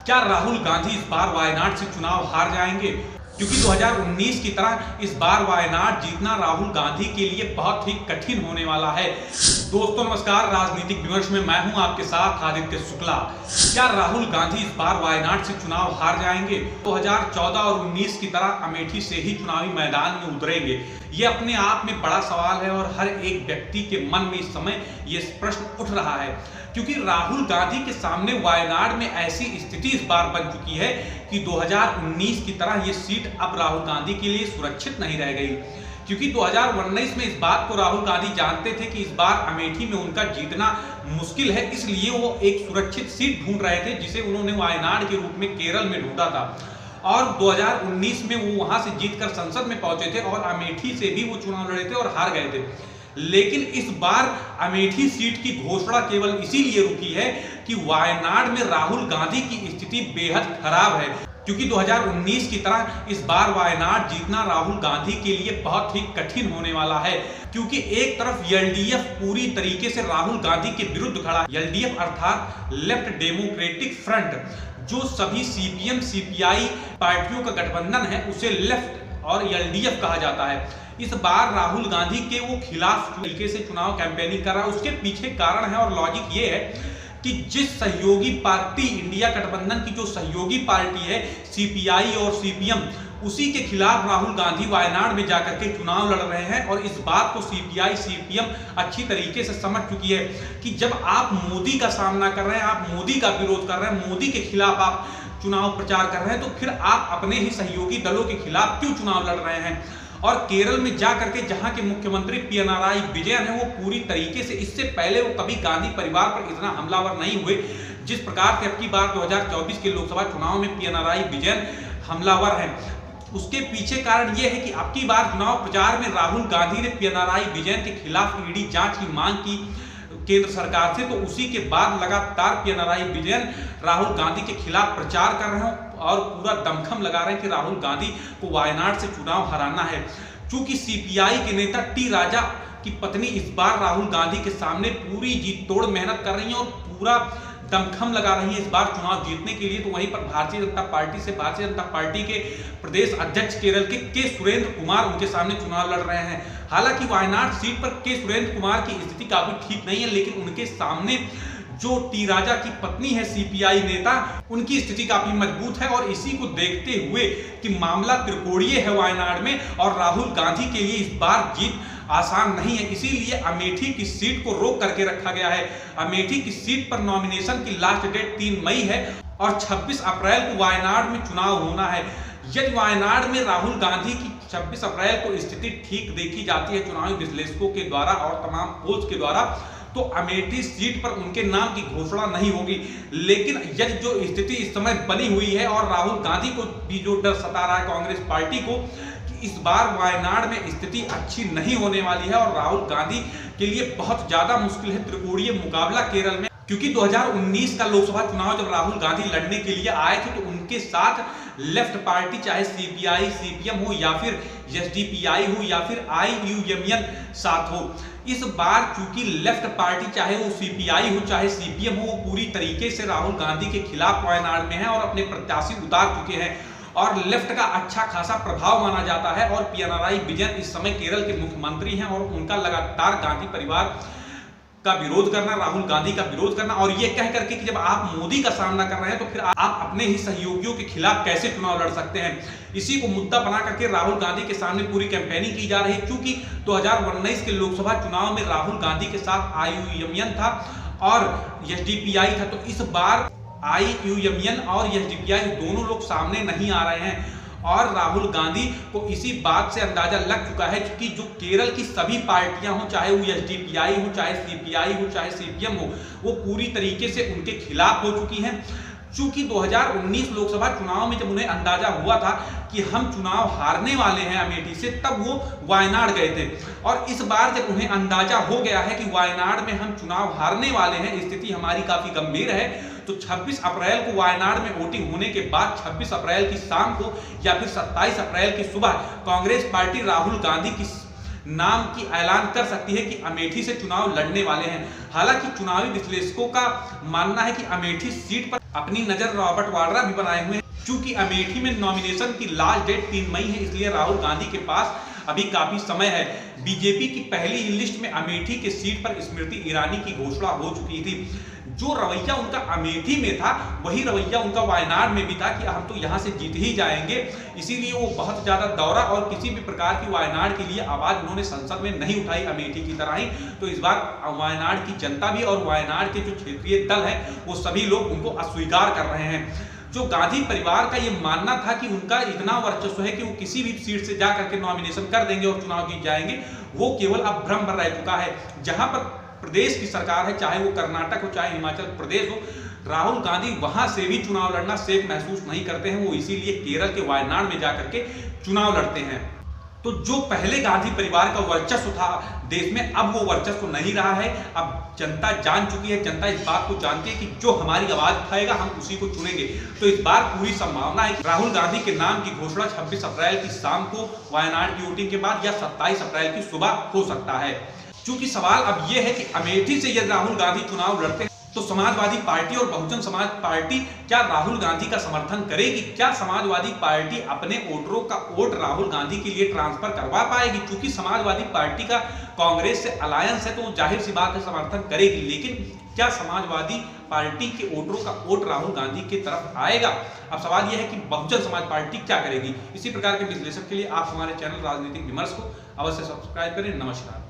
क्या राहुल गांधी इस बार वायनाड से चुनाव हार जाएंगे? क्योंकि 2019 की तरह इस बार वायनाड जीतना राहुल गांधी के लिए बहुत ही कठिन होने वाला है। दोस्तों नमस्कार, राजनीतिक विमर्श में मैं हूं आपके साथ आदित्य शुक्ला। क्या राहुल गांधी इस बार वायनाड से चुनाव हार जाएंगे? 2014 और 19 की तरह अमेठी से ही चुनावी मैदान में उतरेंगे? ये अपने आप में बड़ा सवाल है और हर एक व्यक्ति के मन में इस समय ये प्रश्न उठ रहा है, क्योंकि राहुल गांधी के सामने वायनाड में ऐसी स्थिति इस बार बन चुकी है कि 2019 की तरह ये सीट अब राहुल गांधी के लिए सुरक्षित नहीं रह गई। क्योंकि 2019 में इस बात को राहुल गांधी जानते थे कि इस बार अमेठी में उनका जीतना मुश्किल है, इसलिए वो एक सुरक्षित सीट ढूंढ रहे थे जिसे उन्होंने वायनाड के रूप में केरल में ढूंढा था। और 2019 में वो वहां से जीतकर संसद में पहुंचे थे और अमेठी से भी वो चुनाव लड़े थे और हार गए थे। लेकिन इस बार अमेठी सीट की घोषणा केवल इसीलिए रुकी है कि वायनाड में राहुल गांधी की स्थिति बेहद खराब है। क्योंकि 2019 की तरह इस बार वायनाड जीतना राहुल गांधी के लिए बहुत ही कठिन होने वाला है, क्योंकि एक तरफ एलडीएफ पूरी तरीके से राहुल गांधी के विरुद्ध खड़ा है। एलडीएफ अर्थात लेफ्ट डेमोक्रेटिक फ्रंट, जो सभी सीपीएम सीपीआई पार्टियों का गठबंधन है, उसे लेफ्ट और एलडीएफ कहा जाता है। इस बार राहुल गांधी के वो खिलाफ तरीके से चुनाव कैंपेनिंग कर रहा है। उसके पीछे कारण है और लॉजिक ये है कि जिस सहयोगी पार्टी, इंडिया गठबंधन की जो सहयोगी पार्टी है सीपीआई और सीपीएम, उसी के खिलाफ राहुल गांधी वायनाड में जाकर के चुनाव लड़ रहे हैं। और इस बात को सीपीआई सीपीएम अच्छी तरीके से समझ चुकी है कि जब आप मोदी का सामना कर रहे हैं, आप मोदी का विरोध कर रहे हैं, मोदी के खिलाफ आप चुनाव प्रचार कर रहे हैं, तो फिर आप अपने ही सहयोगी दलों के खिलाफ क्यों चुनाव लड़ रहे हैं? और केरल में जाकर के जहां के मुख्यमंत्री पिनाराई विजयन है, वो पूरी तरीके से, इससे पहले वो कभी गांधी परिवार पर इतना हमलावर नहीं हुए जिस प्रकार से अब की बार 2024 के लोकसभा चुनाव में पिनाराई विजयन हमलावर हैं। उसके पीछे कारण यह है कि अब की बार चुनाव प्रचार में राहुल गांधी ने पिनाराई विजयन के खिलाफ ईडी जांच की मांग की केंद्र सरकार से, तो उसी के बाद लगातार पिनाराई विजयन राहुल गांधी के खिलाफ प्रचार कर रहे हैं और पूरा दमखम लगा रहे हैं कि राहुल गांधी को वायनाड से चुनाव हराना है। चूंकि सीपीआई के नेता टी राजा की पत्नी इस बार राहुल गांधी के सामने पूरी जी तोड़ मेहनत कर रही है और पूरा दमखम लगा रही है इस बार चुनाव जीतने के लिए, तो वहीं पर भारतीय जनता पार्टी के प्रदेश अध्यक्ष केरल के सुरेंद्र कुमार उनके सामने चुनाव लड़ रहे हैं। हालांकि वायनाड सीट पर के सुरेंद्र कुमार की स्थिति काफी ठीक नहीं है, लेकिन उनके सामने जो टी राजा की पत्नी है सीपीआई नेता, उनकी स्थिति काफी मजबूत है। और इसी को देखते हुए कि मामला त्रिकोणीय है वायनाड में और राहुल गांधी के लिए इस बार जीत आसान नहीं है, इसीलिए अमेठी की सीट को रोक करके रखा गया है। अमेठी की सीट पर नॉमिनेशन की लास्ट डेट 3 मई है और 26 अप्रैल को वायनाड में चुनाव होना है। यदि वायनाड में राहुल गांधी की 26 अप्रैल को स्थिति ठीक देखी जाती है चुनावी विश्लेषकों के द्वारा और तमाम पोल्स के द्वारा, तो अमेठी सीट पर उनके नाम की घोषणा नहीं होगी। लेकिन यदि जो स्थिति इस समय बनी हुई है और राहुल गांधी को भी जो डर सता रहा है कांग्रेस पार्टी को कि इस बार वायनाड में स्थिति अच्छी नहीं होने वाली है और राहुल गांधी के लिए बहुत ज्यादा मुश्किल है त्रिकोणीय मुकाबला केरल में। क्योंकि 2019 का लोकसभा चुनाव जब राहुल गांधी लड़ने के लिए आए थे तो उनके साथ लेफ्ट पार्टी, चाहे सीपीआई सीपीएम हो या फिर एसडीपीआई हो या फिर आईयूएमएल साथ हो। इस बार चूंकि लेफ्ट पार्टी, चाहे वो सीपीआई हो चाहे सीपीएम हो, वो पूरी तरीके से राहुल गांधी के खिलाफ वायनाड में है और अपने प्रत्याशी उतार चुके हैं और लेफ्ट का अच्छा खासा प्रभाव माना जाता है। और पिनाराई विजयन इस समय केरल के मुख्यमंत्री हैं और उनका लगातार गांधी परिवार का विरोध करना, राहुल गांधी का विरोध करना, और ये कह करके कि जब आप मोदी का सामना कर रहे हैं तो फिर आप अपने ही सहयोगियों के खिलाफ कैसे चुनाव लड़ सकते हैं। इसी को मुद्दा बना करके राहुल गांधी के सामने पूरी कैंपेनिंग की जा रही है। क्योंकि 2019 के लोकसभा चुनाव में राहुल गांधी के साथ आईयूएमएल था और एसडीपीआई था, तो इस बार आईयूएमएल और एसडीपीआई दोनों लोग सामने नहीं आ रहे हैं। और राहुल गांधी को इसी बात से अंदाजा लग चुका है कि जो केरल की सभी पार्टियां हो, चाहे वो एसडीपीआई हो, चाहे सीपीआई हो, चाहे सीपीएम हो, वो पूरी तरीके से उनके खिलाफ हो चुकी हैं। चूंकि 2019 लोकसभा चुनाव में जब उन्हें अंदाजा हुआ था कि हम चुनाव हारने वाले हैं अमेठी से, तब वो वायनाड गए थे। और इस बार जब उन्हें अंदाजा हो गया है कि वायनाड में हम चुनाव हारने वाले हैं, स्थिति हमारी काफी गंभीर है, तो 26 अप्रैल को वायनाड में वोटिंग होने के बाद 26 अप्रैल की शाम को या फिर 27 अप्रैल की सुबह कांग्रेस पार्टी राहुल गांधी की नाम की ऐलान कर सकती है कि अमेठी से चुनाव लड़ने वाले हैं। हालांकि चुनावी विश्लेषकों का मानना है कि अमेठी सीट पर अपनी नजर रॉबर्ट वाड्रा भी बनाए हुए हैं। चूंकि अमेठी में नॉमिनेशन की लास्ट डेट 3 मई है, इसलिए राहुल गांधी के पास अभी काफी समय है। बीजेपी की पहली ही लिस्ट में अमेठी के सीट पर स्मृति ईरानी की घोषणा हो चुकी थी। जो रवैया उनका अमेठी में था वही रवैया उनका वायनाड में भी था कि हम तो यहां से जीत ही जाएंगे। इसीलिए वो बहुत ज्यादा दौरा और किसी भी प्रकार की वायनाड के लिए आवाज उन्होंने संसद में नहीं उठाई अमेठी की तरह ही। तो इस बार वायनाड की जनता भी और वायनाड के जो क्षेत्रीय दल है वो सभी लोग उनको अस्वीकार कर रहे हैं। जो गांधी परिवार का ये मानना था कि उनका इतना वर्चस्व है कि वो किसी भी सीट से जा करके नॉमिनेशन कर देंगे और चुनाव जीत जाएंगे, वो केवल अब भ्रम भर रह चुका है। जहां पर प्रदेश की सरकार है, चाहे वो कर्नाटक हो चाहे हिमाचल प्रदेश हो, राहुल गांधी वहां से भी चुनाव लड़ना सेफ महसूस नहीं करते हैं। वो इसीलिए केरल के वायनाड में जाकर के चुनाव लड़ते हैं। तो जो पहले गांधी परिवार का वर्चस्व था देश में, अब वो वर्चस्व नहीं रहा है। अब जनता जान चुकी है, जनता इस बात को जानती है कि जो हमारी आवाज उठाएगा हम उसी को चुनेंगे। तो इस बार पूरी संभावना है कि राहुल गांधी के नाम की घोषणा 26 अप्रैल की शाम को वायनाड की वोटिंग के बाद या 27 अप्रैल की सुबह हो सकता है। क्योंकि सवाल अब यह है कि अमेठी से यदि राहुल गांधी चुनाव लड़ते हैं तो समाजवादी पार्टी और बहुजन समाज पार्टी क्या राहुल गांधी का समर्थन करेगी? क्या समाजवादी पार्टी अपने वोटरों का वोट राहुल गांधी के लिए ट्रांसफर करवा पाएगी? क्योंकि समाजवादी पार्टी का कांग्रेस से अलायंस है तो वो जाहिर सी बात है समर्थन करेगी, लेकिन क्या समाजवादी पार्टी के वोटरों का वोट राहुल गांधी की तरफ आएगा? अब सवाल यह है कि बहुजन समाज पार्टी क्या करेगी। इसी प्रकार के विश्लेषण के लिए आप हमारे चैनल राजनीतिक विमर्श को अवश्य सब्सक्राइब करें। नमस्कार।